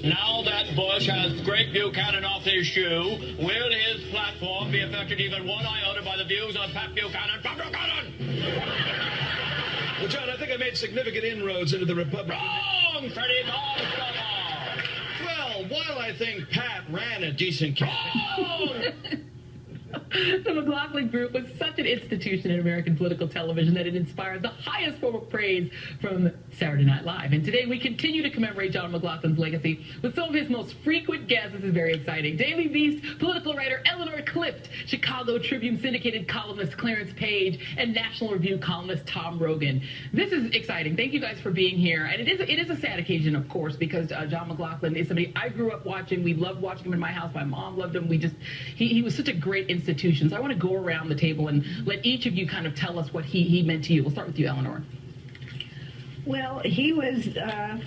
Now that Bush has Greg Buchanan off his shoe, will his platform be affected even one iota by the views of Pat Buchanan? Pat Buchanan! Well, John, I think I made significant inroads into the Republican... Wrong, Freddie! Well, while I think Pat ran a decent campaign... The McLaughlin Group was such an institution in American political television that it inspired the highest form of praise from Saturday Night Live. And today we continue to commemorate John McLaughlin's legacy with some of his most frequent guests. This is very exciting. Daily Beast political writer Eleanor Clift, Chicago Tribune syndicated columnist Clarence Page, and National Review columnist Tom Rogan. This is exciting. Thank you guys for being here. And it is a sad occasion, of course, because John McLaughlin is somebody I grew up watching. We loved watching him in my house. My mom loved him. He was such a great institution. So I want to go around the table and let each of you kind of tell us what he meant to you. We'll start with you, Eleanor. Well, he was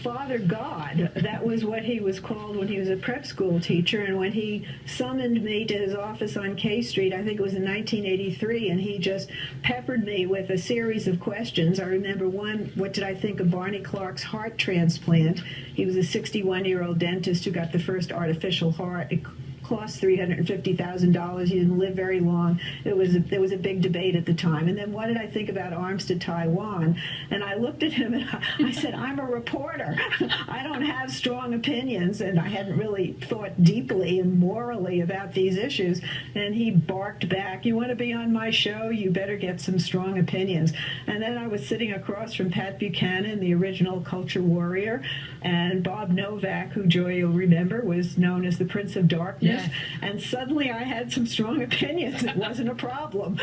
Father God. That was what he was called when he was a prep school teacher. And when he summoned me to his office on K Street, I think it was in 1983, and he just peppered me with a series of questions. I remember one, what did I think of Barney Clark's heart transplant? He was a 61-year-old dentist who got the first artificial heart. It cost $350,000. He didn't live very long. There was a big debate at the time. And then what did I think about arms to Taiwan? And I looked at him and I said, I'm a reporter. I don't have strong opinions, and I hadn't really thought deeply and morally about these issues. And he barked back, you want to be on my show? You better get some strong opinions. And then I was sitting across from Pat Buchanan, the original culture warrior, and Bob Novak, who Joy will remember was known as the Prince of Darkness. Yes. And suddenly I had some strong opinions. It wasn't a problem.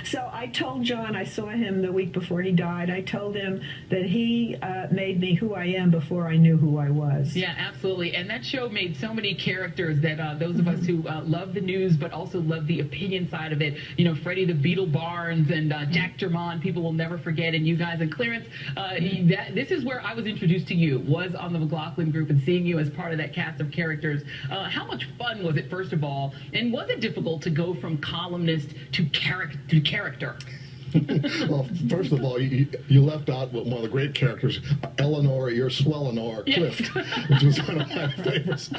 So I told John, I saw him the week before he died, I told him that he made me who I am before I knew who I was. Yeah, absolutely. And that show made so many characters that those of us who love the news but also love the opinion side of it, you know, Freddie the Beetle Barnes and Jack Germond, people will never forget, and you guys. And Clarence, this is where I was introduced to you, was on the McLaughlin Group, and seeing you as part of that cast of characters. How much fun was it, first of all, and was it difficult to go from columnist to character? Well, first of all, you left out one of the great characters, Eleanor, your Swellenor Clift, which was one of my favorites.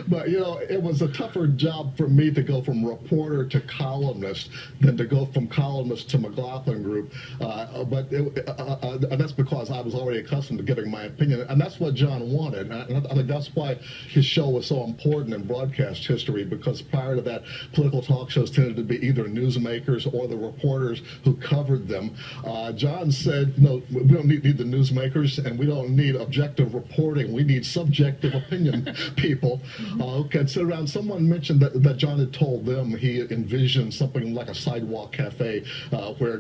But you know, it was a tougher job for me to go from reporter to columnist than to go from columnist to McLaughlin Group. That's because I was already accustomed to giving my opinion, and that's what John wanted. And I think that's why his show was so important in broadcast history, because prior to that, political talk shows tended to be either newsmakers or the reporters who covered them. John said, no, we don't need the newsmakers, and we don't need objective reporting. We need subjective opinion people who can sit around. Someone mentioned that John had told them he envisioned something like a sidewalk cafe where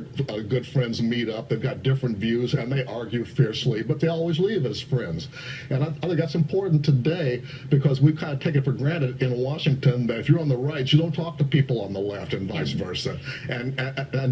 good friends meet up. They've got different views, and they argue fiercely, but they always leave as friends. And I think that's important today, because we've kind of taken for granted in Washington that if you're on the right, you don't talk to people on the left, and vice versa. And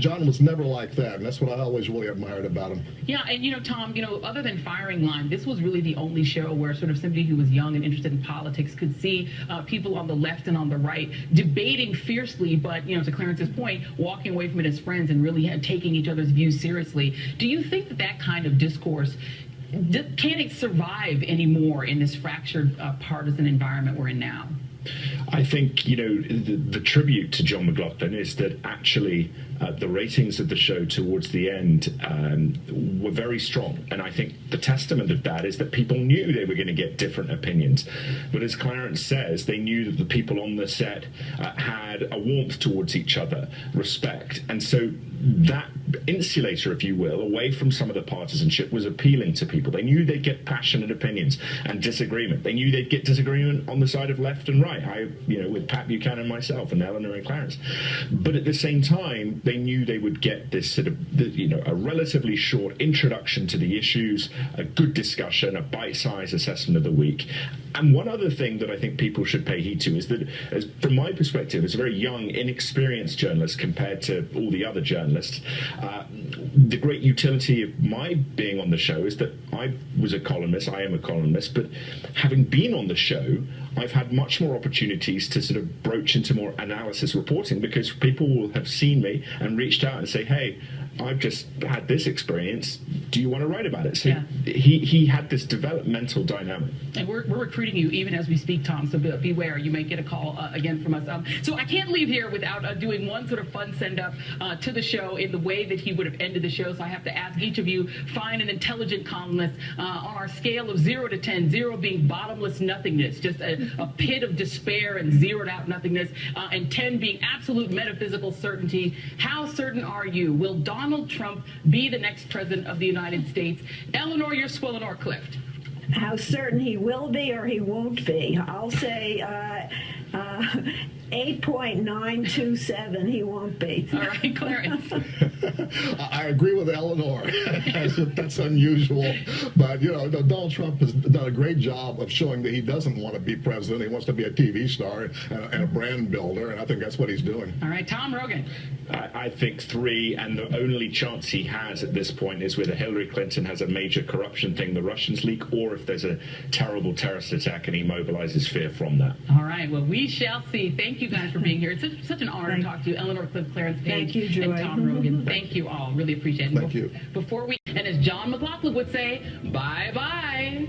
John was never like that, and that's what I always really admired about him. Yeah, and you know, Tom, you know, other than Firing Line, this was really the only show where sort of somebody who was young and interested in politics could see people on the left and on the right debating fiercely, but, you know, to Clarence's point, walking away from it as friends and really taking each other's views seriously. Do you think that that kind of discourse, can it survive anymore in this fractured partisan environment we're in now? I think, you know, the tribute to John McLaughlin is that actually the ratings of the show towards the end were very strong. And I think the testament of that is that people knew they were going to get different opinions. But as Clarence says, they knew that the people on the set had a warmth towards each other, respect. And so that insulator, if you will, away from some of the partisanship was appealing to people. They knew they'd get passionate opinions and disagreement. They knew they'd get disagreement on the side of left and right. With Pat Buchanan, myself, and Eleanor and Clarence. But at the same time, they knew they would get this sort of, a relatively short introduction to the issues, a good discussion, a bite-sized assessment of the week. And one other thing that I think people should pay heed to is that, from my perspective, as a very young, inexperienced journalist compared to all the other journalists, the great utility of my being on the show is that I was a columnist, I am a columnist, but having been on the show, I've had much more opportunities to sort of broach into more analysis reporting, because people will have seen me and reached out and say, hey, I've just had this experience. Do you want to write about it? So Yeah. he had this developmental dynamic. And we're recruiting you even as we speak, Tom, so beware. You may get a call again from us. So I can't leave here without doing one sort of fun send-up to the show in the way that he would have ended the show. So I have to ask each of you, find an intelligent columnist on our scale of 0 to 10, 0 being bottomless nothingness, just a pit of despair and zeroed out nothingness, and 10 being absolute metaphysical certainty. How certain are you? Will Donald Trump be the next president of the United States? Eleanor, you're swelling or Clift? How certain he will be or he won't be? I'll say 8.927. He won't be. All right, Clarence. I agree with Eleanor. That's unusual. But, Donald Trump has done a great job of showing that he doesn't want to be president. He wants to be a TV star and a brand builder, and I think that's what he's doing. All right, Tom Rogan. I think 3, and the only chance he has at this point is whether Hillary Clinton has a major corruption thing the Russians leak, or if there's a terrible terrorist attack and he mobilizes fear from that. All right, well, we shall see. Thank you guys for being here. It's such an honor to talk to you, Eleanor, Cliff, Clarence Page, Thank you, Joy. and Tom Rogan. Thank you all. Really appreciate it. Thank you. Before we, and as John McLaughlin would say, bye-bye.